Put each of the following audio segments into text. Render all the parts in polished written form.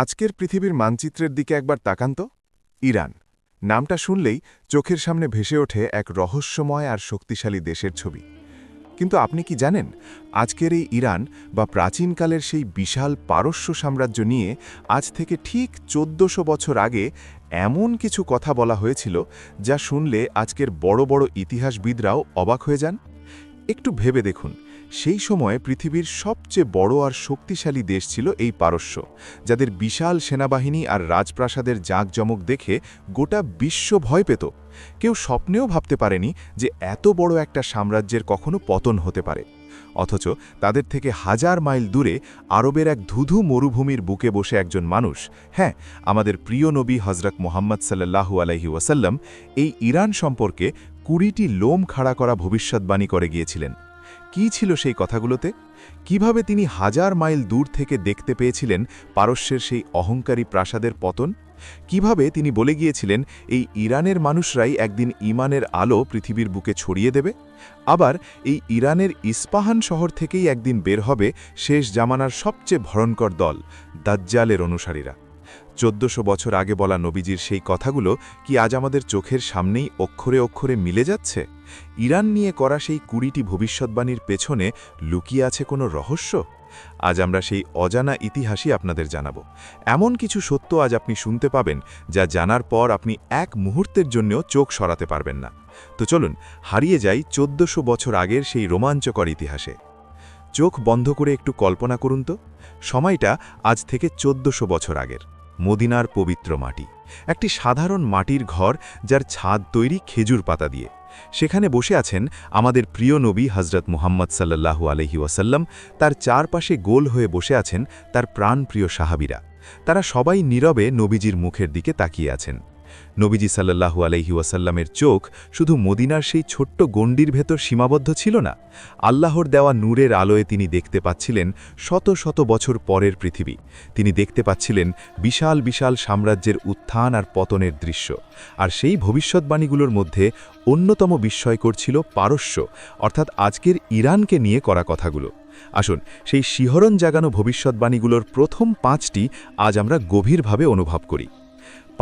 আজকের পৃথিবীর মানচিত্রের দিকে একবার তাকান তো। ইরান নামটা শুনলেই চোখের সামনে ভেসে ওঠে এক রহস্যময় আর শক্তিশালী দেশের ছবি। কিন্তু আপনি কি জানেন, আজকের এই ইরান বা প্রাচীনকালের সেই বিশাল পারস্য সাম্রাজ্য নিয়ে আজ থেকে ঠিক ১৪০০ বছর আগে এমন কিছু কথা বলা হয়েছিল যা শুনলে আজকের বড় বড় ইতিহাসবিদরাও অবাক হয়ে যান। একটু ভেবে দেখুন, সেই সময়ে পৃথিবীর সবচেয়ে বড় আর শক্তিশালী দেশ ছিল এই পারস্য, যাদের বিশাল সেনাবাহিনী আর রাজপ্রাসাদের জাঁকজমক দেখে গোটা বিশ্ব ভয় পেত। কেউ স্বপ্নেও ভাবতে পারেনি যে এত বড় একটা সাম্রাজ্যের কখনো পতন হতে পারে। অথচ তাদের থেকে হাজার মাইল দূরে আরবের এক ধুধু মরুভূমির বুকে বসে একজন মানুষ, হ্যাঁ, আমাদের প্রিয় নবী হজরত মুহাম্মদ সাল্লাল্লাহু আলাইহি ওয়াসাল্লাম, এই ইরান সম্পর্কে ২০টি লোম খাড়া করা ভবিষ্যৎবাণী করে গিয়েছিলেন। কি ছিল সেই কথাগুলোতে? কিভাবে তিনি হাজার মাইল দূর থেকে দেখতে পেয়েছিলেন পারস্যের সেই অহংকারী প্রাসাদের পতন? কিভাবে তিনি বলে গিয়েছিলেন এই ইরানের মানুষরাই একদিন ঈমানের আলো পৃথিবীর বুকে ছড়িয়ে দেবে? আবার এই ইরানের ইস্পাহান শহর থেকেই একদিন বের হবে শেষ জামানার সবচেয়ে ভয়ঙ্কর দল, দাজ্জালের অনুসারীরা। ১৪০০ বছর আগে বলা নবীজির সেই কথাগুলো কি আজ আমাদের চোখের সামনেই অক্ষরে অক্ষরে মিলে যাচ্ছে? ইরান নিয়ে করা সেই ২০টি ভবিষ্যৎবাণীর পেছনে লুকিয়ে আছে কোনো রহস্য? আজ আমরা সেই অজানা ইতিহাসই আপনাদের জানাব। এমন কিছু সত্য আজ আপনি শুনতে পাবেন যা জানার পর আপনি এক মুহূর্তের জন্যও চোখ সরাতে পারবেন না। তো চলুন হারিয়ে যাই ১৪০০ বছর আগের সেই রোমাঞ্চকর ইতিহাসে। চোখ বন্ধ করে একটু কল্পনা করুন তো, সময়টা আজ থেকে ১৪০০ বছর আগের। মদিনার পবিত্র মাটি, একটি সাধারণ মাটির ঘর যার ছাদ তৈরি খেজুর পাতা দিয়ে। সেখানে বসে আছেন আমাদের প্রিয় নবী হজরত মুহাম্মদ সাল্লাল্লাহু আলাইহি ওয়াসাল্লাম। তার চারপাশে গোল হয়ে বসে আছেন তার প্রাণপ্রিয় সাহাবীরা। তারা সবাই নীরবে নবীজির মুখের দিকে তাকিয়ে আছেন। নবীজি সাল্লাল্লাহু আলাইহি ওয়াসাল্লামের চোখ শুধু মদিনার সেই ছোট্ট গণ্ডির ভেতর সীমাবদ্ধ ছিল না। আল্লাহর দেওয়া নূরের আলোয় তিনি দেখতে পাচ্ছিলেন শত শত বছর পরের পৃথিবী। তিনি দেখতে পাচ্ছিলেন বিশাল বিশাল সাম্রাজ্যের উত্থান আর পতনের দৃশ্য। আর সেই ভবিষ্যৎবাণীগুলোর মধ্যে অন্যতম বিস্ময়কর ছিল পারস্য, অর্থাৎ আজকের ইরানকে নিয়ে করা কথাগুলো। আসুন সেই শিহরণ জাগানো ভবিষ্যৎবাণীগুলোর প্রথম ৫টি আজ আমরা গভীরভাবে অনুভব করি।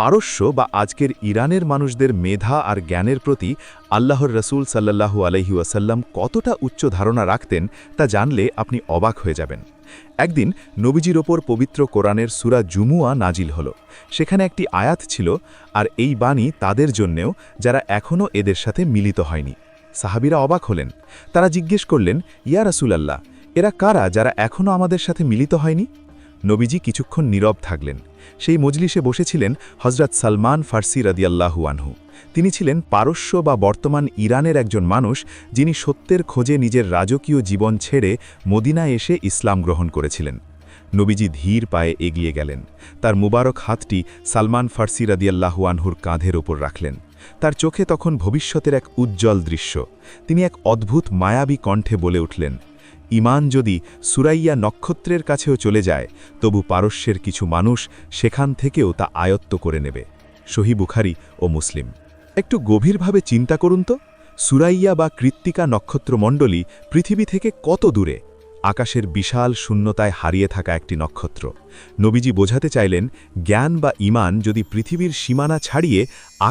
পারস্য বা আজকের ইরানের মানুষদের মেধা আর জ্ঞানের প্রতি আল্লাহর রসুল সাল্লাল্লাহু আলাইহি ওয়াসাল্লাম কতটা উচ্চ ধারণা রাখতেন তা জানলে আপনি অবাক হয়ে যাবেন। একদিন নবীজির ওপর পবিত্র কোরআনের সূরা জুমুয়া নাজিল হল। সেখানে একটি আয়াত ছিল, আর এই বাণী তাদের জন্যেও যারা এখনও এদের সাথে মিলিত হয়নি। সাহাবীরা অবাক হলেন। তারা জিজ্ঞেস করলেন, ইয়া রাসূলাল্লাহ, এরা কারা যারা এখনও আমাদের সাথে মিলিত হয়নি? নবীজি কিছুক্ষণ নীরব থাকলেন। সেই মজলিসে বসেছিলেন হজরত সালমান ফার্সি রাদিয়াল্লাহু আনহু। তিনি ছিলেন পারস্য বা বর্তমান ইরানের একজন মানুষ, যিনি সত্যের খোঁজে নিজের রাজকীয় জীবন ছেড়ে মদিনায় এসে ইসলাম গ্রহণ করেছিলেন। নবীজি ধীর পায়ে এগিয়ে গেলেন। তার মুবারক হাতটি সালমান ফার্সি রাদিয়াল্লাহু আনহুর কাঁধের ওপর রাখলেন। তার চোখে তখন ভবিষ্যতের এক উজ্জ্বল দৃশ্য। তিনি এক অদ্ভুত মায়াবী কণ্ঠে বলে উঠলেন, ঈমান যদি সুরাইয়া নক্ষত্রের কাছেও চলে যায়, তবু পারস্যের কিছু মানুষ সেখান থেকেও তা আয়ত্ত করে নেবে। সহিহ বুখারী ও মুসলিম। একটু গভীরভাবে চিন্তা করুন তো, সুরাইয়া বা কৃত্তিকা নক্ষত্রমণ্ডলী পৃথিবী থেকে কত দূরে? আকাশের বিশাল শূন্যতায় হারিয়ে থাকা একটি নক্ষত্র। নবীজি বোঝাতে চাইলেন, জ্ঞান বা ঈমান যদি পৃথিবীর সীমানা ছাড়িয়ে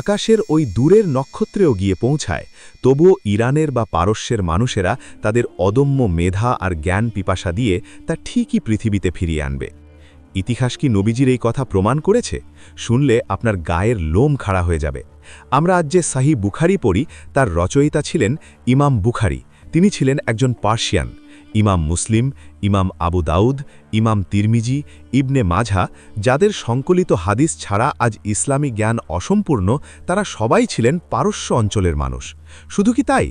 আকাশের ওই দূরের নক্ষত্রেও গিয়ে পৌঁছায়, তবুও ইরানের বা পারস্যের মানুষেরা তাদের অদম্য মেধা আর জ্ঞান পিপাসা দিয়ে তা ঠিকই পৃথিবীতে ফিরিয়ে আনবে। ইতিহাস কি নবীজির এই কথা প্রমাণ করেছে? শুনলে আপনার গায়ের লোম খাড়া হয়ে যাবে। আমরা আজ যে সহিহ বুখারী পড়ি, তার রচয়িতা ছিলেন ইমাম বুখারী। তিনি ছিলেন একজন পার্সিয়ান। ইমাম মুসলিম, ইমাম আবু দাউদ, ইমাম তিরমিজি, ইবনে মাঝা, যাদের সংকলিত হাদিস ছাড়া আজ ইসলামী জ্ঞান অসম্পূর্ণ, তারা সবাই ছিলেন পারস্য অঞ্চলের মানুষ। শুধু কি তাই,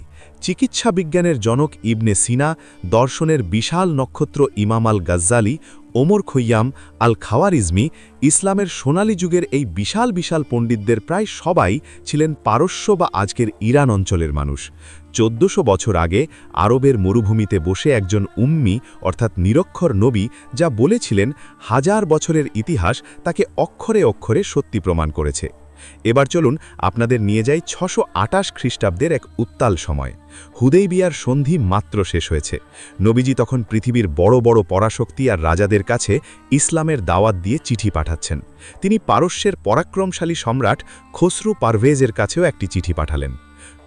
চিকিৎসা বিজ্ঞানের জনক ইবনে সিনা, দর্শনের বিশাল নক্ষত্র ইমাম আল গাজ্জালি, ওমর খৈয়াম, আল খাওয়ারিজমি, ইসলামের সোনালী যুগের এই বিশাল বিশাল পণ্ডিতদের প্রায় সবাই ছিলেন পারস্য বা আজকের ইরান অঞ্চলের মানুষ। ১৪০০ বছর আগে আরবের মরুভূমিতে বসে একজন উম্মি অর্থাৎ নিরক্ষর নবী যা বলেছিলেন, হাজার বছরের ইতিহাস তাকে অক্ষরে অক্ষরে সত্যি প্রমাণ করেছে। এবার চলুন আপনাদের নিয়ে যাই 628 খ্রিস্টাব্দের এক উত্তাল সময়। হুদাইবিয়ার সন্ধি মাত্র শেষ হয়েছে। নবীজি তখন পৃথিবীর বড় বড় পরাশক্তি আর রাজাদের কাছে ইসলামের দাওয়াত দিয়ে চিঠি পাঠাচ্ছেন। তিনি পারস্যের পরাক্রমশালী সম্রাট খসরু পারভেজের কাছেও একটি চিঠি পাঠালেন।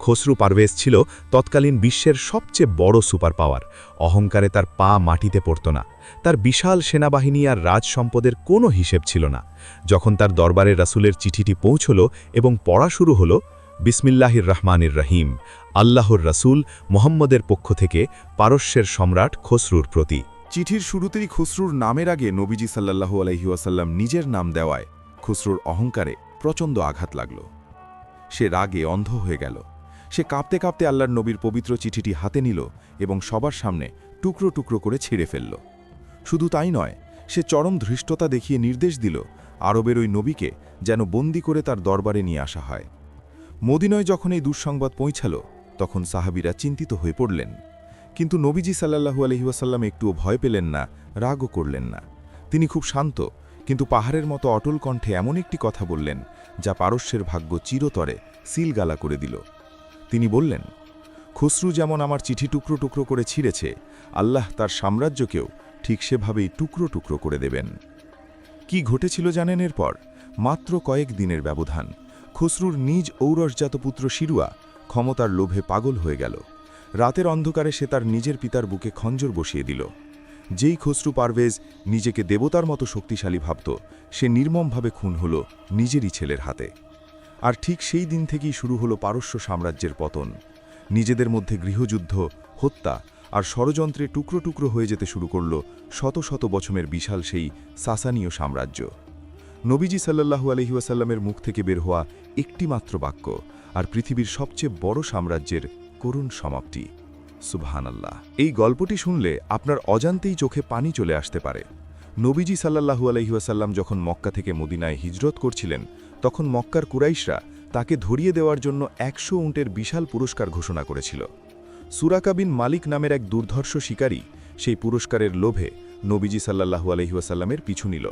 খসরু পারভেজ ছিল তৎকালীন বিশ্বের সবচেয়ে বড় সুপার পাওয়ার। অহংকারে তার পা মাটিতে পড়ত না। তার বিশাল সেনাবাহিনী আর রাজ সম্পদের কোনো হিসেব ছিল না। যখন তার দরবারে রাসূলের চিঠিটি পৌঁছল এবং পড়া শুরু হলো, বিসমিল্লাহির রহমানির রহিম, আল্লাহর রাসূল মুহাম্মদের পক্ষ থেকে পারস্যের সম্রাট খসরুর প্রতি। চিঠির শুরুতেই খসরুর নামের আগে নবীজি সাল্লাল্লাহু আলাইহি ওয়াসাল্লাম নিজের নাম দেওয়ায় খসরুর অহংকারে প্রচণ্ড আঘাত লাগল। সে রাগে অন্ধ হয়ে গেল। সে কাঁপতে কাঁপতে আল্লাহর নবীর পবিত্র চিঠিটি হাতে নিল এবং সবার সামনে টুকরো টুকরো করে ছিঁড়ে ফেলল। শুধু তাই নয়, সে চরম ধৃষ্টতা দেখিয়ে নির্দেশ দিল আরবের ওই নবীকে যেন বন্দি করে তার দরবারে নিয়ে আসা হয়। মদিনায় যখন এই দুঃসংবাদ পৌঁছাল, তখন সাহাবীরা চিন্তিত হয়ে পড়লেন। কিন্তু নবীজি সাল্লাল্লাহু আলাইহি ওয়াসাল্লাম একটুও ভয় পেলেন না, রাগও করলেন না। তিনি খুব শান্ত কিন্তু পাহাড়ের মতো অটল কণ্ঠে এমন একটি কথা বললেন যা পারস্যের ভাগ্য চিরতরে সিলগালা করে দিল। তিনি বললেন, খসরু যেমন আমার চিঠি টুকরো টুকরো করে ছিঁড়েছে, আল্লাহ তার সাম্রাজ্যকেও ঠিক সেভাবেই টুকরো টুকরো করে দেবেন। কি ঘটেছিল জানেন এরপর? মাত্র কয়েক দিনের ব্যবধান। খসরুর নিজ ঔরসজাত পুত্র শিরুয়া ক্ষমতার লোভে পাগল হয়ে গেল। রাতের অন্ধকারে সে তার নিজের পিতার বুকে খঞ্জর বসিয়ে দিল। যেই খসরু পারভেজ নিজেকে দেবতার মতো শক্তিশালী ভাবত, সে নির্মমভাবে খুন হল নিজেরই ছেলের হাতে। আর ঠিক সেই দিন থেকেই শুরু হলো পারস্য সাম্রাজ্যের পতন। নিজেদের মধ্যে গৃহযুদ্ধ, হত্যা আর ষড়যন্ত্রে টুকরো টুকরো হয়ে যেতে শুরু করল শত শত বছরের বিশাল সেই সাসানীয় সাম্রাজ্য। নবীজি সাল্লাল্লাহু আলাইহি ওয়াসাল্লামের মুখ থেকে বের হওয়া একটি মাত্র বাক্য, আর পৃথিবীর সবচেয়ে বড় সাম্রাজ্যের করুণ সমাপ্তি। সুবহানাল্লাহ। এই গল্পটি শুনলে আপনার অজান্তেই চোখে পানি চলে আসতে পারে। নবীজি সাল্লাল্লাহু আলাইহি ওয়াসাল্লাম যখন মক্কা থেকে মদিনায় হিজরত করছিলেন, তখন মক্কার কুরাইশরা তাকে ধরিয়ে দেওয়ার জন্য 100 উটের বিশাল পুরস্কার ঘোষণা করেছিল। সুরাকা বিন মালিক নামের এক দুর্ধর্ষ শিকারী সেই পুরস্কারের লোভে নবীজি সাল্লাল্লাহু আলাইহি ওয়াসাল্লামের পিছু নিল।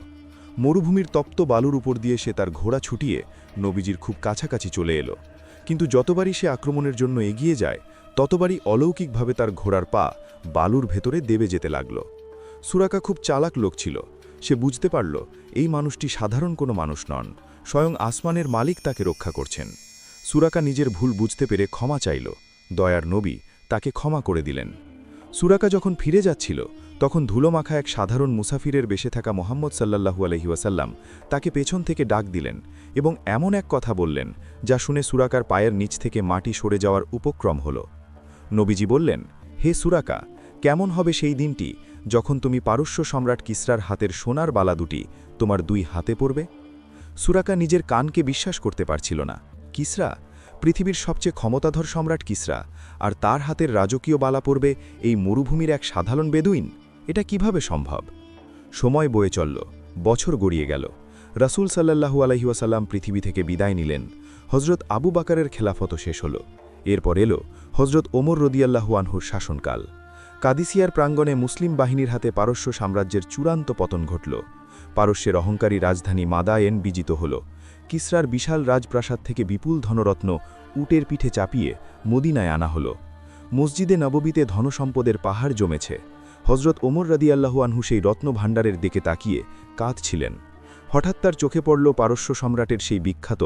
মরুভূমির তপ্ত বালুর উপর দিয়ে সে তার ঘোড়া ছুটিয়ে নবীজির খুব কাছাকাছি চলে এলো। কিন্তু যতবারই সে আক্রমণের জন্য এগিয়ে যায়, ততবারই অলৌকিকভাবে তার ঘোড়ার পা বালুর ভেতরে দেবে যেতে লাগল। সুরাকা খুব চালাক লোক ছিল। সে বুঝতে পারল এই মানুষটি সাধারণ কোনো মানুষ নন, স্বয়ং আসমানের মালিক তাকে রক্ষা করছেন। সুরাকা নিজের ভুল বুঝতে পেরে ক্ষমা চাইল। দয়ার নবী তাকে ক্ষমা করে দিলেন। সুরাকা যখন ফিরে যাচ্ছিল, তখন ধুলোমাখা এক সাধারণ মুসাফিরের বেশে থাকা মুহাম্মদ সাল্লাল্লাহু আলাইহি ওয়াসাল্লাম তাকে পেছন থেকে ডাক দিলেন এবং এমন এক কথা বললেন যা শুনে সুরাকার পায়ের নিচ থেকে মাটি সরে যাওয়ার উপক্রম হল। নবীজি বললেন, হে সুরাকা, কেমন হবে সেই দিনটি যখন তুমি পারস্য সম্রাট কিসরার হাতের সোনার বালা দুটি তোমার 2 হাতে পড়বে? সুরাকা নিজের কানকে বিশ্বাস করতে পারছিল না। কিসরা, পৃথিবীর সবচেয়ে ক্ষমতাধর সম্রাট কিসরা, আর তার হাতের রাজকীয় বালা পড়বে এই মরুভূমির এক সাধারণ বেদুইন? এটা কিভাবে সম্ভব? সময় বয়ে চলল, বছর গড়িয়ে গেল। রাসূল সাল্লাল্লাহু আলাইহি ওয়াসাল্লাম পৃথিবী থেকে বিদায় নিলেন। হযরত আবু বকরের খেলাফত শেষ হল। এরপর এলো হযরত ওমর রাদিয়াল্লাহু আনহুর শাসনকাল। কাদিসিয়ার প্রাঙ্গণে মুসলিম বাহিনীর হাতে পারস্য সাম্রাজ্যের চূড়ান্ত পতন ঘটল। পারস্যের অহংকারী রাজধানী মাদায়েন বিজিত হল। কিসরার বিশাল রাজপ্রাসাদ থেকে বিপুল ধনরত্ন উটের পিঠে চাপিয়ে মদিনায় আনা হল। মসজিদে নববীতে ধনসম্পদের পাহাড় জমেছে। হযরত ওমর রাদিয়াল্লাহু আনহু সেই রত্নভাণ্ডারের দিকে তাকিয়ে কাঁদছিলেন। হঠাৎ তার চোখে পড়ল পারস্য সম্রাটের সেই বিখ্যাত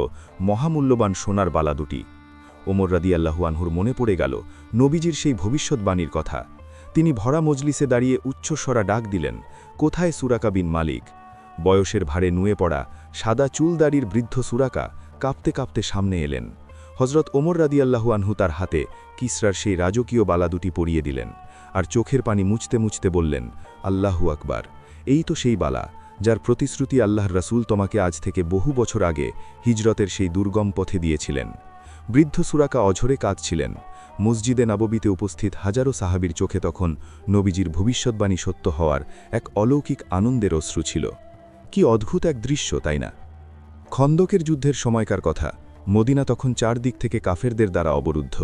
মহামূল্যবান সোনার বালা দুটি। ওমর রাদিয়াল্লাহু আনহুর মনে পড়ে গেল নবীজির সেই ভবিষ্যৎবাণীর কথা। তিনি ভরা মজলিসে দাঁড়িয়ে উচ্চস্বরা ডাক দিলেন, কোথায় সুরাকা বিন মালিক? বয়সের ভারে নুয়ে পড়া সাদা চুলদাড়ির বৃদ্ধ সুরাকা কাঁপতে কাঁপতে সামনে এলেন। হযরত ওমর রাদিয়াল্লাহু আনহু তার হাতে কিসরার সেই রাজকীয় বালা দুটি পরিয়ে দিলেন, আর চোখের পানি মুছতে মুছতে বললেন, আল্লাহু আকবার, এই তো সেই বালা যার প্রতিশ্রুতি আল্লাহর রাসূল তোমাকে আজ থেকে বহু বছর আগে হিজরতের সেই দুর্গম পথে দিয়েছিলেন। বৃদ্ধ সুরাকা অঝরে কাঁদছিলেন। মসজিদে নববীতে উপস্থিত হাজারো সাহাবীর চোখে তখন নবীজির ভবিষ্যৎবাণী সত্য হওয়ার এক অলৌকিক আনন্দের অশ্রু ছিল। কি অদ্ভুত এক দৃশ্য, তাই না? খন্দকের যুদ্ধের সময়কার কথা। মদিনা তখন চারদিক থেকে কাফেরদের দ্বারা অবরুদ্ধ।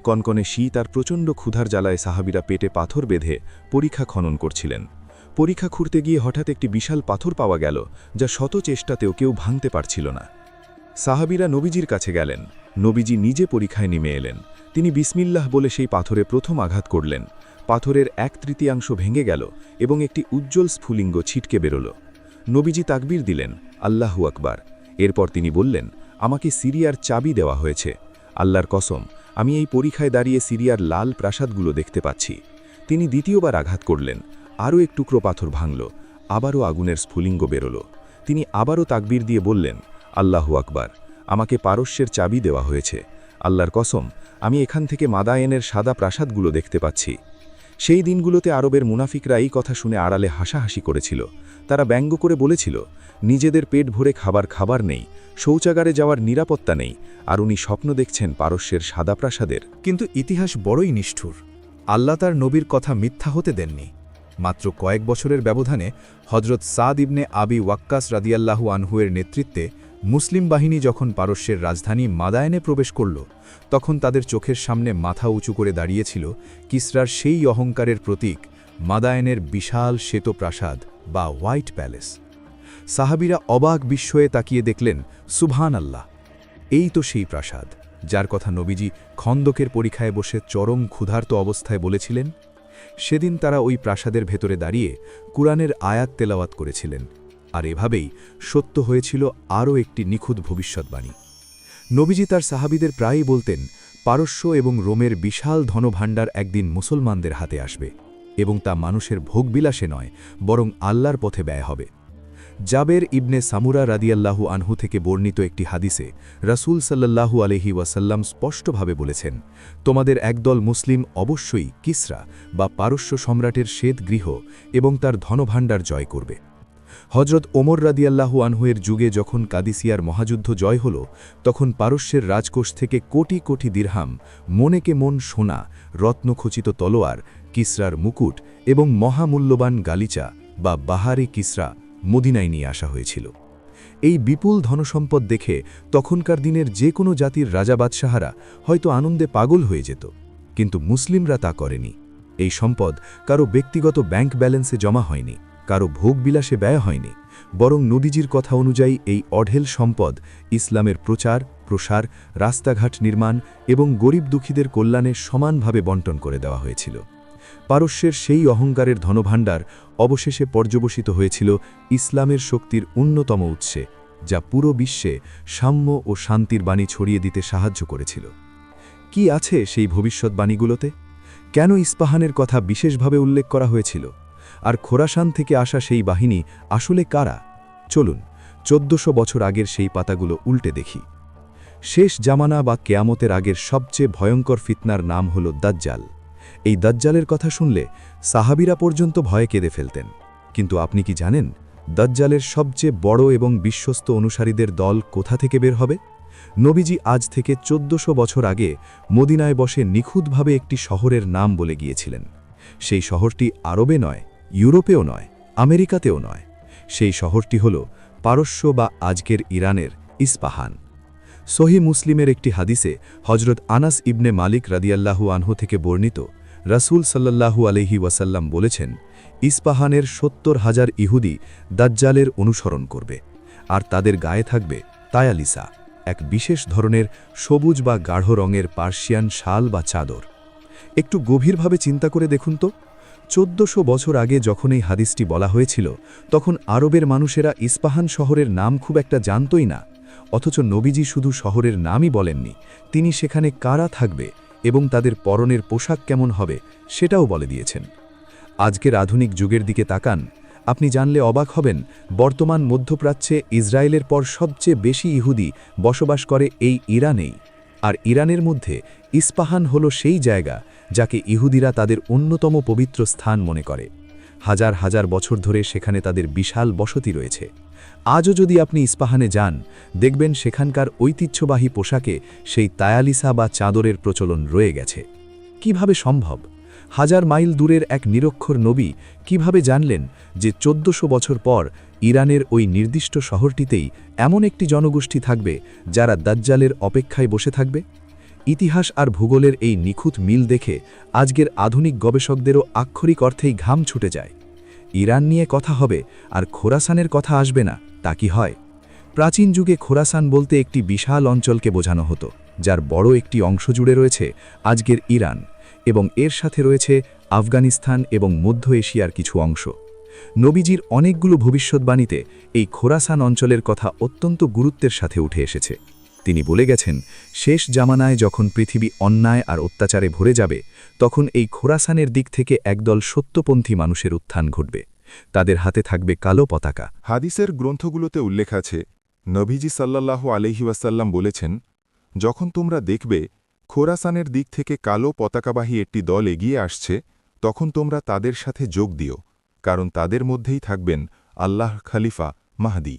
কনকনে শীত আর প্রচণ্ড ক্ষুধার জ্বালায় সাহাবীরা পেটে পাথর বেঁধে পরীক্ষা খনন করছিলেন। পরীক্ষা খুঁড়তে গিয়ে হঠাৎ একটি বিশাল পাথর পাওয়া গেল, যা শত চেষ্টাতেও কেউ ভাঙতে পারছিল না। সাহাবীরা নবীজির কাছে গেলেন। নবীজি নিজে পরীক্ষায় নেমে এলেন। তিনি বিসমিল্লাহ বলে সেই পাথরে প্রথম আঘাত করলেন। পাথরের 1/3 ভেঙে গেল এবং একটি উজ্জ্বল স্ফুলিঙ্গ ছিটকে বেরোল। নবীজি তাকবীর দিলেন, আল্লাহু আকবার। এরপর তিনি বললেন, আমাকে সিরিয়ার চাবি দেওয়া হয়েছে। আল্লাহর কসম, আমি এই পরীক্ষায় দাঁড়িয়ে সিরিয়ার লাল প্রাসাদগুলো দেখতে পাচ্ছি। তিনি দ্বিতীয়বার আঘাত করলেন। আরও এক টুকরো পাথর ভাঙল। আবারও আগুনের স্ফুলিঙ্গ বেরোল। তিনি আবারও তাকবীর দিয়ে বললেন, আল্লাহু আকবার, আমাকে পারস্যের চাবি দেওয়া হয়েছে। আল্লাহর কসম, আমি এখান থেকে মাদায়েনের সাদা প্রাসাদগুলো দেখতে পাচ্ছি। সেই দিনগুলোতে আরবের মুনাফিকরা এই কথা শুনে আড়ালে হাসাহাসি করেছিল। তারা ব্যঙ্গ করে বলেছিল, নিজেদের পেট ভরে খাবার নেই, শৌচাগারে যাওয়ার নিরাপত্তা নেই, আর উনি স্বপ্ন দেখছেন পারস্যের সাদা প্রাসাদের। কিন্তু ইতিহাস বড়ই নিষ্ঠুর। আল্লাহ তার নবীর কথা মিথ্যা হতে দেননি। মাত্র কয়েক বছরের ব্যবধানে হজরত সাদ ইবনে আবি ওয়াক্কাস রাদিয়াল্লাহু আনহুয়ের নেতৃত্বে মুসলিম বাহিনী যখন পারস্যের রাজধানী মাদায়েনে প্রবেশ করল, তখন তাদের চোখের সামনে মাথা উঁচু করে দাঁড়িয়েছিল কিসরার সেই অহংকারের প্রতীক মাদায়েনের বিশাল শ্বেত প্রাসাদ বা হোয়াইট প্যালেস। সাহাবীরা অবাক বিস্ময়ে তাকিয়ে দেখলেন, সুবহান আল্লাহ, এই তো সেই প্রাসাদ যার কথা নবীজি খন্দকের পরীক্ষায় বসে চরম ক্ষুধার্ত অবস্থায় বলেছিলেন। সেদিন তারা ওই প্রাসাদের ভেতরে দাঁড়িয়ে কুরআনের আয়াত তেলাওয়াত করেছিলেন। আর এভাবেই সত্য হয়েছিল আরও একটি নিখুঁত ভবিষ্যৎবাণী। নবীজি তার সাহাবীদের প্রায়ই বলতেন, পারস্য এবং রোমের বিশাল ধনভাণ্ডার একদিন মুসলমানদের হাতে আসবে, এবং তা মানুষের ভোগবিলাসে নয়, বরং আল্লাহর পথে ব্যয় হবে। জাবের ইবনে সামুরা রাদিয়াল্লাহু আনহু থেকে বর্ণিত একটি হাদিসে রাসূল সাল্লাল্লাহু আলাইহি ওয়াসাল্লাম স্পষ্টভাবে বলেছেন, তোমাদের একদল মুসলিম অবশ্যই কিসরা বা পারস্য সম্রাটের শ্বেত গৃহ এবং তার ধনভাণ্ডার জয় করবে। হজরত ওমর রাদিয়াল্লাহু আনহুয়ের যুগে যখন কাদিসিয়ার মহাযুদ্ধ জয় হল, তখন পারস্যের রাজকোষ থেকে কোটি কোটি দিরহাম, মনেকে মন সোনা, রত্নখচিত তলোয়ার, কিসরার মুকুট এবং মহামূল্যবান গালিচা বা বাহারি কিসরা মদিনায় নিয়ে আসা হয়েছিল। এই বিপুল ধনসম্পদ দেখে তখনকার দিনের যে কোনো জাতির রাজা বাদশাহারা হয়তো আনন্দে পাগল হয়ে যেত, কিন্তু মুসলিমরা তা করেনি। এই সম্পদ কারো ব্যক্তিগত ব্যাংক ব্যালেন্সে জমা হয়নি, কারো ভোগবিলাসে ব্যয় হয়নি, বরং নবীজির কথা অনুযায়ী এই অঢেল সম্পদ ইসলামের প্রচার, প্রসার, রাস্তাঘাট নির্মাণ এবং গরিব দুঃখীদের কল্যাণে সমানভাবে বণ্টন করে দেওয়া হয়েছিল। পারস্যের সেই অহংকারের ধনভাণ্ডার অবশেষে পর্যবসিত হয়েছিল ইসলামের শক্তির অন্যতম উৎসে, যা পুরো বিশ্বে সাম্য ও শান্তির বাণী ছড়িয়ে দিতে সাহায্য করেছিল। কি আছে সেই ভবিষ্যৎবাণীগুলোতে? কেন ইস্পাহানের কথা বিশেষভাবে উল্লেখ করা হয়েছিল? আর খোরাসান থেকে আসা সেই বাহিনী আসলে কারা? চলুন 1400 বছর আগের সেই পাতাগুলো উল্টে দেখি। শেষ জামানা বা কেয়ামতের আগের সবচেয়ে ভয়ঙ্কর ফিতনার নাম হল দাজ্জাল। এই দাজ্জালের কথা শুনলে সাহাবীরা পর্যন্ত ভয়ে কেঁদে ফেলতেন। কিন্তু আপনি কি জানেন দাজ্জালের সবচেয়ে বড় এবং বিশ্বস্ত অনুসারীদের দল কোথা থেকে বের হবে? নবীজি আজ থেকে 1400 বছর আগে মদিনায় বসে নিখুঁতভাবে একটি শহরের নাম বলে গিয়েছিলেন। সেই শহরটি আরবে নয়, ইউরোপেও নয়, আমেরিকাতেও নয়। সেই শহরটি হল পারস্য বা আজকের ইরানের ইস্পাহান। সহিহ মুসলিমের একটি হাদিসে হজরত আনাস ইবনে মালিক রাদিয়াল্লাহু আনহু থেকে বর্ণিত, রাসূল সাল্লাল্লাহু আলাইহি ওয়াসাল্লাম বলেছেন, ইস্পাহানের 70,000 ইহুদি দাজ্জালের অনুসরণ করবে, আর তাদের গায়ে থাকবে তায়ালিসা, এক বিশেষ ধরনের সবুজ বা গাঢ় রঙের পার্সিয়ান শাল বা চাদর। একটু গভীরভাবে চিন্তা করে দেখুন তো, 1400 বছর আগে যখন এই হাদিসটি বলা হয়েছিল, তখন আরবের মানুষেরা ইস্পাহান শহরের নাম খুব একটা জানতই না। অথচ নবীজি শুধু শহরের নামই বলেননি, তিনি সেখানে কারা থাকবে এবং তাদের পরনের পোশাক কেমন হবে সেটাও বলে দিয়েছেন। আজকের আধুনিক যুগের দিকে তাকান, আপনি জানলে অবাক হবেন, বর্তমান মধ্যপ্রাচ্যে ইসরায়েলের পর সবচেয়ে বেশি ইহুদি বসবাস করে এই ইরানেই। আর ইরানের মধ্যে ইস্পাহান হল সেই জায়গা যাকে ইহুদিরা তাদের অন্যতম পবিত্র স্থান মনে করে। হাজার হাজার বছর ধরে সেখানে তাদের বিশাল বসতি রয়েছে। আজও যদি আপনি ইস্পাহানে যান, দেখবেন সেখানকার ঐতিহ্যবাহী পোশাকে সেই তায়ালিসা বা চাদরের প্রচলন রয়ে গেছে। কিভাবে সম্ভব? হাজার মাইল দূরের এক নিরক্ষর নবী কিভাবে জানলেন যে 1400 বছর পর ইরানের ওই নির্দিষ্ট শহরটিতেই এমন একটি জনগোষ্ঠী থাকবে যারা দাজ্জালের অপেক্ষায় বসে থাকবে? ইতিহাস আর ভূগোলের এই নিখুঁত মিল দেখে আজকের আধুনিক গবেষকদেরও আক্ষরিক অর্থেই ঘাম ছুটে যায়। ইরান নিয়ে কথা হবে আর খোরাসানের কথা আসবে না, তা কি হয়? প্রাচীন যুগে খোরাসান বলতে একটি বিশাল অঞ্চলকে বোঝানো হতো, যার বড় একটি অংশ জুড়ে রয়েছে আজকের ইরান, এবং এর সাথে রয়েছে আফগানিস্তান এবং মধ্য এশিয়ার কিছু অংশ। নবীজির অনেকগুলো ভবিষ্যৎবাণীতে এই খোরাসান অঞ্চলের কথা অত্যন্ত গুরুত্বের সাথে উঠে এসেছে। তিনি বলে গেছেন, শেষ জামানায় যখন পৃথিবী অন্যায় আর অত্যাচারে ভরে যাবে, তখন এই খোরাসানের দিক থেকে একদল সত্যপন্থী মানুষের উত্থান ঘটবে। তাদের হাতে থাকবে কালো পতাকা। হাদিসের গ্রন্থগুলোতে উল্লেখ আছে, নবীজি সাল্লাল্লাহু আলাইহি ওয়াসাল্লাম বলেছেন, যখন তোমরা দেখবে খোরাসানের দিক থেকে কালো পতাকাবাহী একটি দল এগিয়ে আসছে, তখন তোমরা তাদের সাথে যোগ দিও, কারণ তাদের মধ্যেই থাকবেন আল্লাহ খলিফা মাহদী।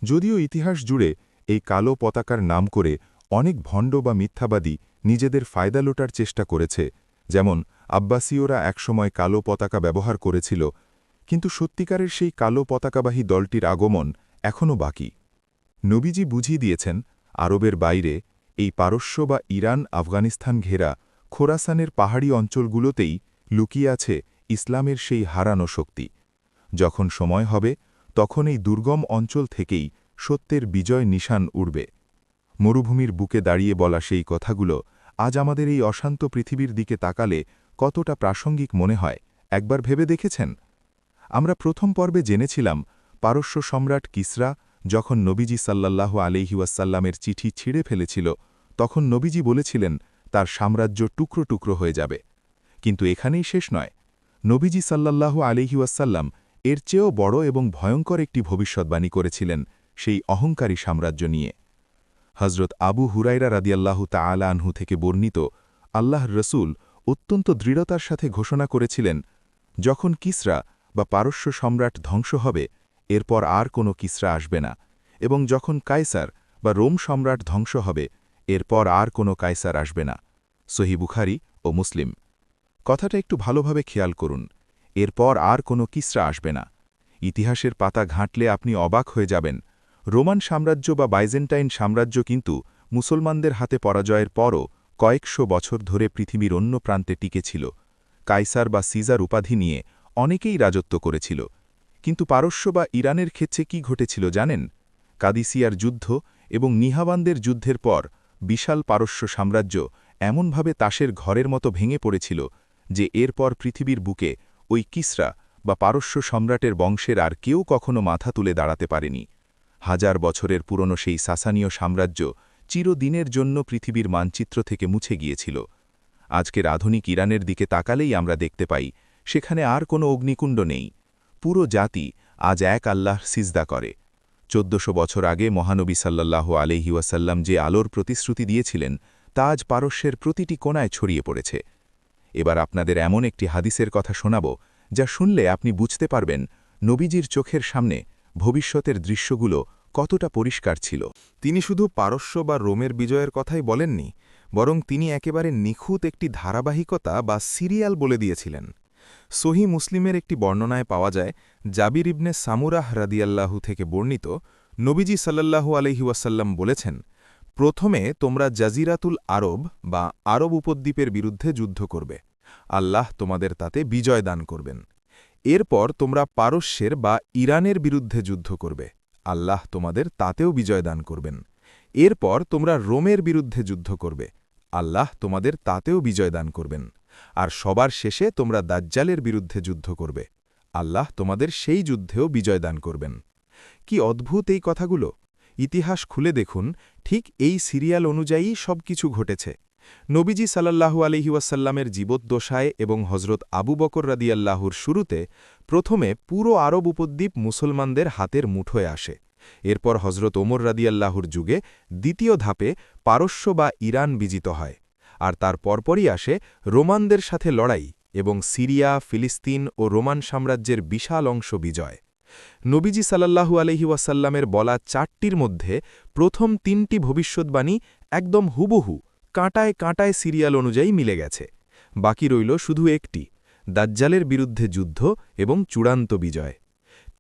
যদিও ইতিহাস জুড়ে এই কালো পতাকার নাম করে অনেক ভণ্ড বা মিথ্যাবাদী নিজেদের ফায়দা লোটার চেষ্টা করেছে, যেমন আব্বাসীয়রা একসময় কালো পতাকা ব্যবহার করেছিল, কিন্তু সত্যিকারের সেই কালো পতাকাবাহী দলটির আগমন এখনও বাকি। নবীজি বুঝিয়ে দিয়েছেন, আরবের বাইরে এই পারস্য বা ইরান আফগানিস্তান ঘেরা খোরাসানের পাহাড়ি অঞ্চলগুলোতেই লুকিয়ে আছে ইসলামের সেই হারানো শক্তি। যখন সময় হবে, তখন এই দুর্গম অঞ্চল থেকেই সত্যের বিজয় নিশান উড়বে। মরুভূমির বুকে দাঁড়িয়ে বলা সেই কথাগুলো আজ আমাদের এই অশান্ত পৃথিবীর দিকে তাকালে কতটা প্রাসঙ্গিক মনে হয়, একবার ভেবে দেখেছেন? আমরা প্রথম পর্বে জেনেছিলাম, পারস্য সম্রাট কিসরা যখন নবীজি সাল্লাল্লাহু আলাইহি ওয়াসাল্লামের চিঠি ছিঁড়ে ফেলেছিল, তখন নবীজি বলেছিলেন তার সাম্রাজ্য টুকরো টুকরো হয়ে যাবে। কিন্তু এখানেই শেষ নয়, নবীজি সাল্লাল্লাহু আলাইহি ওয়াসাল্লাম এর চেয়েও বড় এবং ভয়ঙ্কর একটি ভবিষ্যদ্বাণী করেছিলেন সেই অহংকারী সাম্রাজ্য নিয়ে। হজরত আবু হুরাইরা রাদিয়াল্লাহু তাআলা আনহু থেকে বর্ণিত, আল্লাহর রসূল অত্যন্ত দৃঢ়তার সাথে ঘোষণা করেছিলেন, যখন কিসরা বা পারস্য সম্রাট ধ্বংস হবে, এরপর আর কোনো কিসরা আসবে না, এবং যখন কায়সার বা রোম সম্রাট ধ্বংস হবে, এরপর আর কোনো কায়সার আসবে না। সহিহ বুখারী ও মুসলিম। কথাটা একটু ভালোভাবে খেয়াল করুন, এরপর আর কোনো কিসরা আসবে না। ইতিহাসের পাতা ঘাঁটলে আপনি অবাক হয়ে যাবেন, রোমান সাম্রাজ্য বা বাইজেন্টাইন সাম্রাজ্য কিন্তু মুসলমানদের হাতে পরাজয়ের পরও কয়েকশো বছর ধরে পৃথিবীর অন্য প্রান্তে টিকেছিল। কায়সার বা সিজার উপাধি নিয়ে অনেকেই রাজত্ব করেছিল। কিন্তু পারস্য বা ইরানের ক্ষেত্রে কি ঘটেছিল জানেন? কাদিসিয়ার যুদ্ধ এবং নিহাওয়ানদের যুদ্ধের পর বিশাল পারস্য সাম্রাজ্য এমনভাবে তাসের ঘরের মতো ভেঙে পড়েছিল যে এরপর পৃথিবীর বুকে ওই কিসরা বা পারস্য সম্রাটের বংশের আর কেউ কখনো মাথা তুলে দাঁড়াতে পারেনি। হাজার বছরের পুরনো সেই সাসানীয় সাম্রাজ্য চিরদিনের জন্য পৃথিবীর মানচিত্র থেকে মুছে গিয়েছিল। আজকের আধুনিক ইরানের দিকে তাকালেই আমরা দেখতে পাই, সেখানে আর কোনো অগ্নিকুণ্ড নেই। পুরো জাতি আজ এক আল্লাহর সিজদা করে। 1400 বছর আগে মহানবী সাল্লাল্লাহু আলাইহি ওয়াসাল্লাম যে আলোর প্রতিশ্রুতি দিয়েছিলেন, তা আজ পারস্যের প্রতিটি কোণায় ছড়িয়ে পড়েছে। এবার আপনাদের এমন একটি হাদিসের কথা শোনাব, যা শুনলে আপনি বুঝতে পারবেন নবীজির চোখের সামনে ভবিষ্যতের দৃশ্যগুলো কতটা পরিষ্কার ছিল। তিনি শুধু পারস্য বা রোমের বিজয়ের কথাই বলেননি, বরং তিনি একেবারে নিখুঁত একটি ধারাবাহিকতা বা সিরিয়াল বলে দিয়েছিলেন। সহিহ মুসলিমের একটি বর্ণনায় পাওয়া যায়, জাবির ইবনে সামুরাহ রাদিয়াল্লাহু থেকে বর্ণিত, নবীজি সাল্লাল্লাহু আলাইহি ওয়াসাল্লাম বলেছেন, প্রথমে তোমরা জাজিরাতুল আরব বা আরব উপদ্বীপের বিরুদ্ধে যুদ্ধ করবে, আল্লাহ তোমাদের তাতে বিজয় দান করবেন। এরপর তোমরা পারস্যের বা ইরানের বিরুদ্ধে যুদ্ধ করবে, আল্লাহ তোমাদের তাতেও বিজয় দান করবেন। এরপর তোমরা রোমের বিরুদ্ধে যুদ্ধ করবে, আল্লাহ তোমাদের তাতেও বিজয় দান করবেন। আর সবার শেষে তোমরা দাজ্জালের বিরুদ্ধে যুদ্ধ করবে, আল্লাহ তোমাদের সেই যুদ্ধেও বিজয় দান করবেন। কি অদ্ভুত এই কথাগুলো! ইতিহাস খুলে দেখুন, ঠিক এই সিরিয়াল অনুযায়ী সবকিছু ঘটেছে। নবীজি সাল্লাল্লাহু আলাইহি ওয়াসাল্লামের জীবদ্দশায় এবং হজরত আবু বকর রাদিয়াল্লাহুর শুরুতে প্রথমে পুরো আরব উপদ্বীপ মুসলমানদের হাতের মুঠোয় আসে। এরপর হজরত ওমর রাদিয়াল্লাহুর যুগে দ্বিতীয় ধাপে পারস্য বা ইরান বিজিত হয়, আর তার পরপরই আসে রোমানদের সাথে লড়াই এবং সিরিয়া, ফিলিস্তিন ও রোমান সাম্রাজ্যের বিশাল অংশ বিজয়। নবীজি সাল্লাল্লাহু আলাইহি ওয়াসাল্লামের বলা 4টির মধ্যে প্রথম 3টি ভবিষ্যদ্বাণী একদম হুবহু কাঁটায় কাঁটায় সিরিয়াল অনুযায়ী মিলে গেছে। বাকি রইল শুধু একটি, দাজ্জালের বিরুদ্ধে যুদ্ধ এবং চূড়ান্ত বিজয়।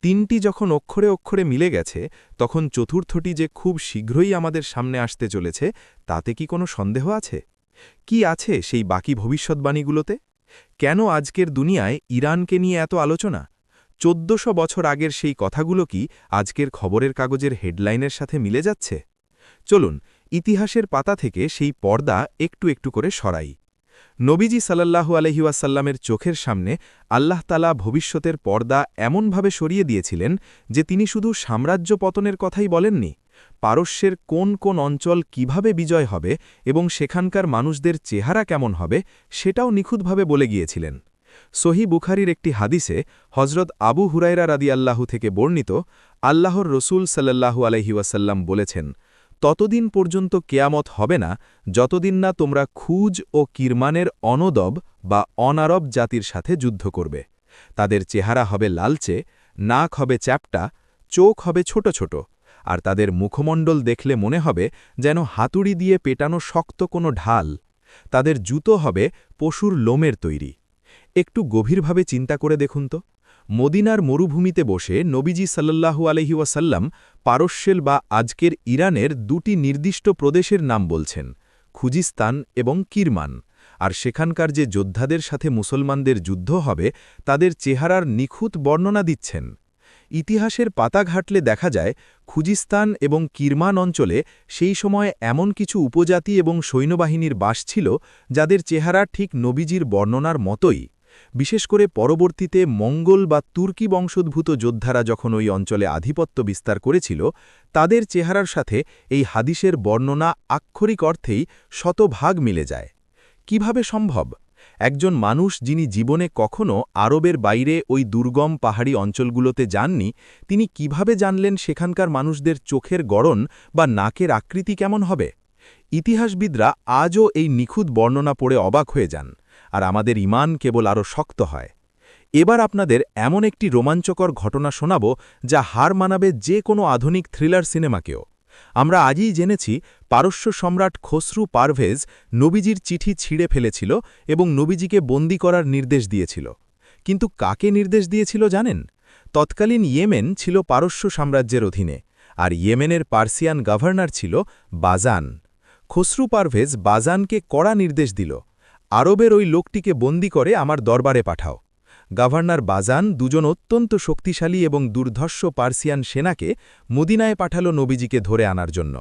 3টি যখন অক্ষরে অক্ষরে মিলে গেছে, তখন চতুর্থটি যে খুব শীঘ্রই আমাদের সামনে আসতে চলেছে, তাতে কি কোনো সন্দেহ আছে? কি আছে সেই বাকি ভবিষ্যদ্বাণীগুলোতে? কেন আজকের দুনিয়ায় ইরানকে নিয়ে এত আলোচনা? 1400 বছর আগের সেই কথাগুলো কি আজকের খবরের কাগজের হেডলাইনের সাথে মিলে যাচ্ছে? চলুন ইতিহাসের পাতা থেকে সেই পর্দা একটু একটু করে সরাই। নবীজি সাল্লাল্লাহু আলাইহি ওয়াসাল্লামের চোখের সামনে আল্লাহ তাআলা ভবিষ্যতের পর্দা এমনভাবে সরিয়ে দিয়েছিলেন যে তিনি শুধু সাম্রাজ্য পতনের কথাই বলেননি, পারস্যের কোন কোন অঞ্চল কিভাবে বিজয় হবে এবং সেখানকার মানুষদের চেহারা কেমন হবে সেটাও নিখুঁতভাবে বলে গিয়েছিলেন। সহি বুখারীর একটি হাদিসে হজরত আবু হুরায়রা রাদিয়াল্লাহু থেকে বর্ণিত, আল্লাহর রসুল সাল্লাল্লাহু আলাইহি ওয়াসাল্লাম বলেছেন, ততদিন পর্যন্ত কেয়ামত হবে না যতদিন না তোমরা খুজ ও কিরমানের অনদব বা অনারব জাতির সাথে যুদ্ধ করবে। তাদের চেহারা হবে লালচে, নাক হবে চ্যাপ্টা, চোখ হবে ছোট ছোট, আর তাদের মুখমণ্ডল দেখলে মনে হবে যেন হাতুড়ি দিয়ে পেটানো শক্ত কোনো ঢাল। তাদের জুতো হবে পশুর লোমের তৈরি। একটু গভীরভাবে চিন্তা করে দেখুন তো, মদিনার মরুভূমিতে বসে নবীজি সাল্লাল্লাহু আলাইহি ওয়াসাল্লাম পারস্যেল বা আজকের ইরানের দুটি নির্দিষ্ট প্রদেশের নাম বলছেন, খুজিস্তান এবং কিরমান, আর সেখানকার যে যোদ্ধাদের সাথে মুসলমানদের যুদ্ধ হবে তাদের চেহারার নিখুঁত বর্ণনা দিচ্ছেন। ইতিহাসের পাতা ঘাটলে দেখা যায় খুজিস্তান এবং কিরমান অঞ্চলে সেই সময় এমন কিছু উপজাতি এবং সৈন্যবাহিনীর বাস ছিল যাদের চেহারা ঠিক নবীজির বর্ণনার মতোই। বিশেষ করে পরবর্তীতে মঙ্গল বা তুর্কি বংশোদ্ভূত যোদ্ধারা যখন ওই অঞ্চলে আধিপত্য বিস্তার করেছিল, তাদের চেহারার সাথে এই হাদিসের বর্ণনা আক্ষরিক অর্থেই শতভাগ মিলে যায়। কিভাবে সম্ভব? একজন মানুষ যিনি জীবনে কখনো আরবের বাইরে ওই দুর্গম পাহাড়ি অঞ্চলগুলোতে যাননি, তিনি কিভাবে জানলেন সেখানকার মানুষদের চোখের গড়ন বা নাকের আকৃতি কেমন হবে? ইতিহাসবিদরা আজও এই নিখুঁত বর্ণনা পড়ে অবাক হয়ে যান, আর আমাদের ঈমান কেবল আরও শক্ত হয়। এবার আপনাদের এমন একটি রোমাঞ্চকর ঘটনা শোনাব যা হার মানাবে যে কোনো আধুনিক থ্রিলার সিনেমাকেও। আমরা আজই জেনেছি পারস্য সম্রাট খসরু পারভেজ নবীজির চিঠি ছিঁড়ে ফেলেছিল এবং নবীজিকে বন্দী করার নির্দেশ দিয়েছিল। কিন্তু কাকে নির্দেশ দিয়েছিল জানেন? তৎকালীন ইয়েমেন ছিল পারস্য সাম্রাজ্যের অধীনে, আর ইয়েমেনের পার্সিয়ান গভর্নর ছিল বাজান। খসরু পারভেজ বাজানকে কড়া নির্দেশ দিল, আরবের ওই লোকটিকে বন্দী করে আমার দরবারে পাঠাও। গভর্নর বাজান দুজন অত্যন্ত শক্তিশালী এবং দুর্ধর্ষ পার্সিয়ান সেনাকে মদিনায় পাঠালো নবীজিকে ধরে আনার জন্য।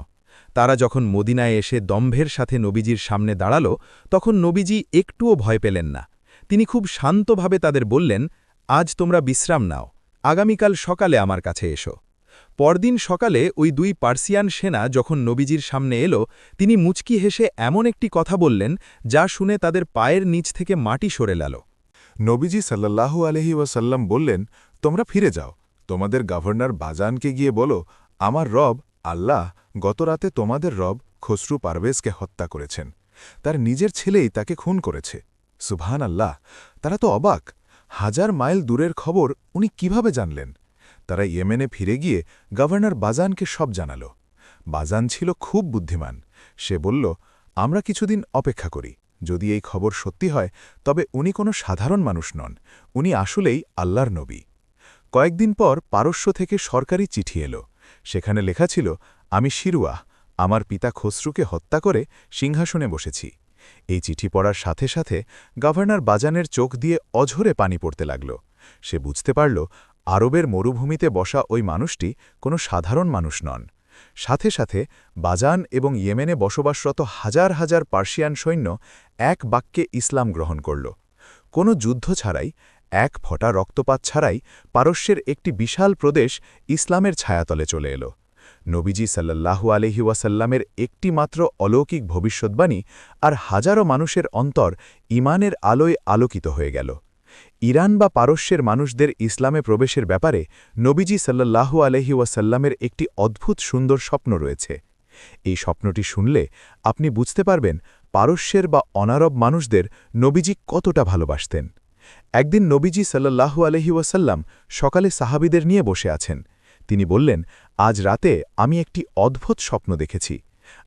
তারা যখন মদিনায় এসে দম্ভের সাথে নবীজির সামনে দাঁড়াল, তখন নবীজি একটুও ভয় পেলেন না। তিনি খুব শান্তভাবে তাদের বললেন, আজ তোমরা বিশ্রাম নাও, আগামীকাল সকালে আমার কাছে এসো। পরদিন সকালে ওই দুই পার্সিয়ান সেনা যখন নবীজির সামনে এলো, তিনি মুচকি হেসে এমন একটি কথা বললেন যা শুনে তাদের পায়ের নিচ থেকে মাটি সরে গেল। নবীজি সাল্লাল্লাহু আলাইহি ওয়াসাল্লাম বললেন, তোমরা ফিরে যাও, তোমাদের গভর্নর বাজানকে গিয়ে বলো, আমার রব আল্লাহ গতরাতে তোমাদের রব খসরু পারভেজকে হত্যা করেছেন, তার নিজের ছেলেই তাকে খুন করেছে। সুবহান আল্লাহ! তারা তো অবাক, 1000 মাইল দূরের খবর উনি কিভাবে জানলেন? তারা ইয়েমেনে ফিরে গিয়ে গভর্নর বাজানকে সব জানাল। বাজান ছিল খুব বুদ্ধিমান। সে বলল, আমরা কিছুদিন অপেক্ষা করি, যদি এই খবর সত্যি হয় তবে উনি কোনো সাধারণ মানুষ নন, উনি আসলেই আল্লাহর নবী। কয়েকদিন পর পারস্য থেকে সরকারি চিঠি এলো। সেখানে লেখা ছিল, আমি শিরুয়াহ আমার পিতা খসরুকে হত্যা করে সিংহাসনে বসেছি। এই চিঠি পড়ার সাথে সাথে গভর্নর বাজানের চোখ দিয়ে অঝরে পানি পড়তে লাগল। সে বুঝতে পারল আরবের মরুভূমিতে বসা ওই মানুষটি কোনো সাধারণ মানুষ নন। সাথে সাথে বাজান এবং ইয়েমেনে বসবাসরত হাজার হাজার পার্সিয়ান সৈন্য এক বাক্যে ইসলাম গ্রহণ করল। কোনো যুদ্ধ ছাড়াই, এক ফোঁটা রক্তপাত ছাড়াই পারস্যের একটি বিশাল প্রদেশ ইসলামের ছায়াতলে চলে এলো। নবীজি সাল্লাল্লাহু আলাইহি ওয়াসাল্লামের একটি মাত্র অলৌকিক ভবিষ্যদ্বাণী আর হাজারো মানুষের অন্তর ঈমানের আলোয় আলোকিত হয়ে গেল। ইরান বা পারস্যের মানুষদের ইসলামে প্রবেশের ব্যাপারে নবীজি সাল্লাল্লাহু আলাইহি ওয়াসাল্লামের একটি অদ্ভুত সুন্দর স্বপ্ন রয়েছে। এই স্বপ্নটি শুনলে আপনি বুঝতে পারবেন পারস্যের বা অনারব মানুষদের নবীজি কতটা ভালোবাসতেন। একদিন নবীজি সাল্লাল্লাহু আলাইহি ওয়াসাল্লাম সকালে সাহাবীদের নিয়ে বসে আছেন। তিনি বললেন, আজ রাতে আমি একটি অদ্ভুত স্বপ্ন দেখেছি।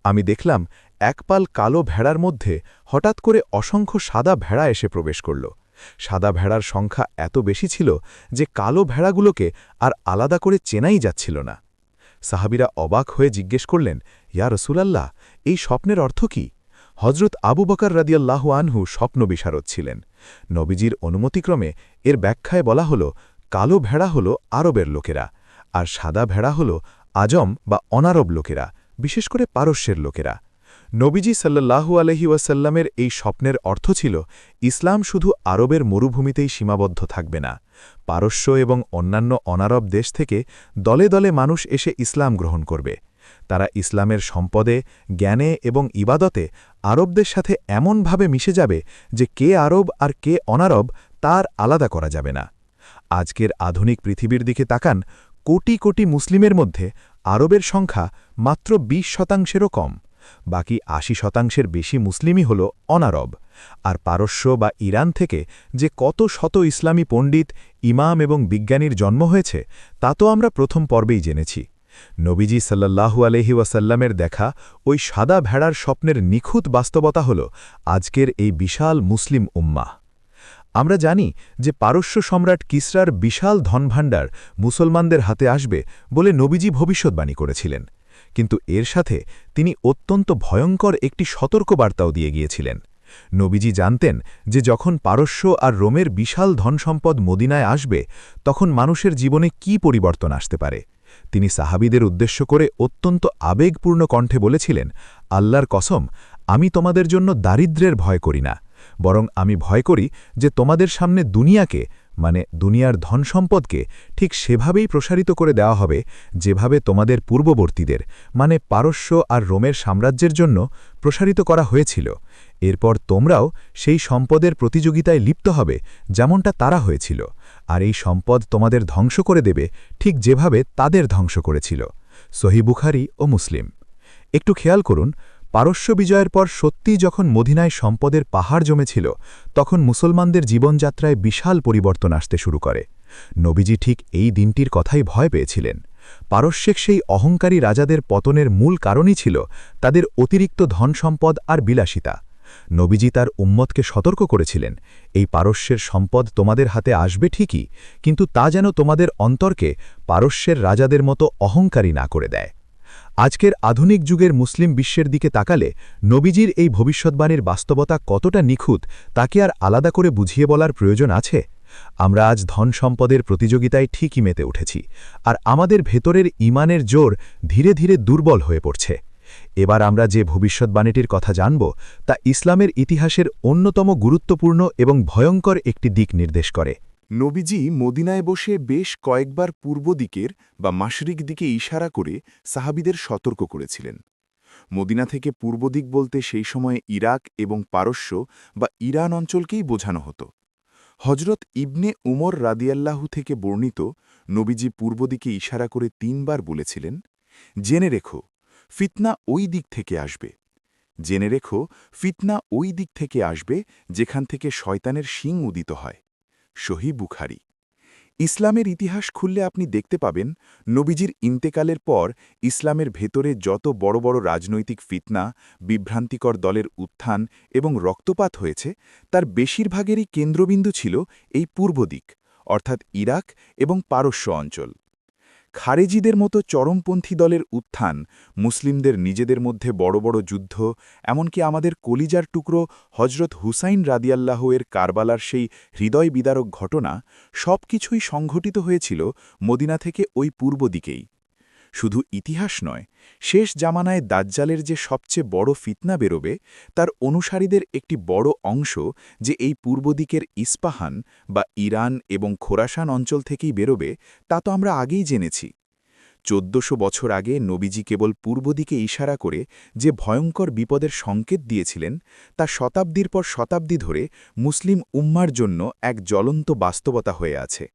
আমি দেখলাম এক পাল কালো ভেড়ার মধ্যে হঠাৎ করে অসংখ্য সাদা ভেড়া এসে প্রবেশ করল। সাদা ভেড়ার সংখ্যা এত বেশি ছিল যে কালো ভেড়াগুলোকে আর আলাদা করে চেনাই যাচ্ছিল না। সাহাবীরা অবাক হয়ে জিজ্ঞেস করলেন, ইয়া রাসূলাল্লাহ, এই স্বপ্নের অর্থ কি? হজরত আবু বকর রাদিয়াল্লাহু আনহু স্বপ্ন বিশারদ ছিলেন। নবীজির অনুমতিক্রমে এর ব্যাখ্যায় বলা হল, কালো ভেড়া হল আরবের লোকেরা, আর সাদা ভেড়া হল আজম বা অনারব লোকেরা, বিশেষ করে পারস্যের লোকেরা। নবীজি সাল্লাল্লাহু আলাইহি ওয়াসাল্লামের এই স্বপ্নের অর্থ ছিল ইসলাম শুধু আরবের মরুভূমিতেই সীমাবদ্ধ থাকবে না। পারস্য এবং অন্যান্য অনারব দেশ থেকে দলে দলে মানুষ এসে ইসলাম গ্রহণ করবে। তারা ইসলামের সম্পদে, জ্ঞানে এবং ইবাদতে আরবদের সাথে এমনভাবে মিশে যাবে যে কে আরব আর কে অনারব তার আলাদা করা যাবে না। আজকের আধুনিক পৃথিবীর দিকে তাকান, কোটি কোটি মুসলিমের মধ্যে আরবের সংখ্যা মাত্র 20%-এরও কম। বাকি 80% বেশি মুসলিমই হল অনারব। আর পারস্য বা ইরান থেকে যে কত শত ইসলামী পণ্ডিত, ইমাম এবং বিজ্ঞানীর জন্ম হয়েছে তা তো আমরা প্রথম পর্বেই জেনেছি। নবীজি সাল্লাল্লাহু আলাইহি ওয়াসাল্লামের দেখা ওই সাদা ভেড়ার স্বপ্নের নিখুঁত বাস্তবতা হল আজকের এই বিশাল মুসলিম উম্মাহ। আমরা জানি যে পারস্য সম্রাট কিসরার বিশাল ধনভাণ্ডার মুসলমানদের হাতে আসবে বলে নবীজি ভবিষ্যৎবাণী করেছিলেন, কিন্তু এর সাথে তিনি অত্যন্ত ভয়ঙ্কর একটি সতর্কবার্তাও দিয়ে গিয়েছিলেন। নবীজি জানতেন যে যখন পারস্য আর রোমের বিশাল ধনসম্পদ মদিনায় আসবে তখন মানুষের জীবনে কি পরিবর্তন আসতে পারে। তিনি সাহাবীদের উদ্দেশ্য করে অত্যন্ত আবেগপূর্ণ কণ্ঠে বলেছিলেন, আল্লাহর কসম, আমি তোমাদের জন্য দারিদ্র্যের ভয় করি না, বরং আমি ভয় করি যে তোমাদের সামনে দুনিয়াকে, মানে দুনিয়ার ধনসম্পদকে ঠিক সেভাবেই প্রসারিত করে দেওয়া হবে যেভাবে তোমাদের পূর্ববর্তীদের, মানে পারস্য আর রোমের সাম্রাজ্যের জন্য প্রসারিত করা হয়েছিল। এরপর তোমরাও সেই সম্পদের প্রতিযোগিতায় লিপ্ত হবে যেমনটা তারা হয়েছিল, আর এই সম্পদ তোমাদের ধ্বংস করে দেবে ঠিক যেভাবে তাদের ধ্বংস করেছিল। সহিহ বুখারী ও মুসলিম। একটু খেয়াল করুন, পারস্য বিজয়ের পর সত্যিই যখন মদিনায় সম্পদের পাহাড় জমেছিল তখন মুসলমানদের জীবনযাত্রায় বিশাল পরিবর্তন আসতে শুরু করে। নবীজি ঠিক এই দিনটির কথাই ভয় পেয়েছিলেন। পারস্যের সেই অহংকারী রাজাদের পতনের মূল কারণই ছিল তাদের অতিরিক্ত ধনসম্পদ আর বিলাসিতা। নবীজি তার উম্মতকে সতর্ক করেছিলেন, এই পারস্যের সম্পদ তোমাদের হাতে আসবে ঠিকই, কিন্তু তা যেন তোমাদের অন্তরকে পারস্যের রাজাদের মতো অহংকারী না করে দেয়। আজকের আধুনিক যুগের মুসলিম বিশ্বের দিকে তাকালে নবীজির এই ভবিষ্যৎবাণীর বাস্তবতা কতটা নিখুঁত তাকে আর আলাদা করে বুঝিয়ে বলার প্রয়োজন আছে। আমরা আজ ধন সম্পদের প্রতিযোগিতায় ঠিকই মেতে উঠেছি, আর আমাদের ভেতরের ঈমানের জোর ধীরে ধীরে দুর্বল হয়ে পড়ছে। এবার আমরা যে ভবিষ্যৎবাণীটির কথা জানব তা ইসলামের ইতিহাসের অন্যতম গুরুত্বপূর্ণ এবং ভয়ঙ্কর একটি দিক নির্দেশ করে। নবীজি মদিনায় বসে বেশ কয়েকবার পূর্ব দিকের বা মাশরিক দিকে ইশারা করে সাহাবীদের সতর্ক করেছিলেন। মদিনা থেকে পূর্ব দিক বলতে সেই সময়ে ইরাক এবং পারস্য বা ইরান অঞ্চলকেই বোঝানো হতো। হজরত ইবনে উমর রাদিয়াল্লাহু থেকে বর্ণিত, নবীজি পূর্ব দিকে ইশারা করে 3 বার বলেছিলেন, জেনে রেখো ফিতনা ওই দিক থেকে আসবে, জেনে রেখো ফিতনা ওই দিক থেকে আসবে যেখান থেকে শয়তানের শিং উদিত হয়। সহিহ বুখারী। ইসলামের ইতিহাস খুললে আপনি দেখতে পাবেন নবীজির ইন্তেকালের পর ইসলামের ভেতরে যত বড় বড় রাজনৈতিক ফিতনা, বিভ্রান্তিকর দলের উত্থান এবং রক্তপাত হয়েছে তার বেশিরভাগেরই কেন্দ্রবিন্দু ছিল এই পূর্ব দিক, অর্থাৎ ইরাক এবং পারস্য অঞ্চল। খারেজিদের মতো চরমপন্থী দলের উত্থান, মুসলিমদের নিজেদের মধ্যে বড় বড় যুদ্ধ, এমনকি আমাদের কলিজার টুকরো হজরত হুসাইন রাদিয়াল্লাহু এর কারবালার সেই হৃদয় বিদারক ঘটনা, সব কিছুই সংঘটিত হয়েছিল মদিনা থেকে ওই পূর্ব দিকেই। শুধু ইতিহাস নয়, শেষ জামানায় দাজ্জালের যে সবচেয়ে বড় ফিতনা বেরোবে তার অনুসারীদের একটি বড় অংশ যে এই পূর্ব দিকের ইস্পাহান বা ইরান এবং খোরাসান অঞ্চল থেকেই বেরোবে তা তো আমরা আগেই জেনেছি। 1400 বছর আগে নবীজি কেবল পূর্ব দিকে ইশারা করে যে ভয়ঙ্কর বিপদের সংকেত দিয়েছিলেন তা শতাব্দীর পর শতাব্দী ধরে মুসলিম উম্মার জন্য এক জ্বলন্ত বাস্তবতা হয়ে আছে।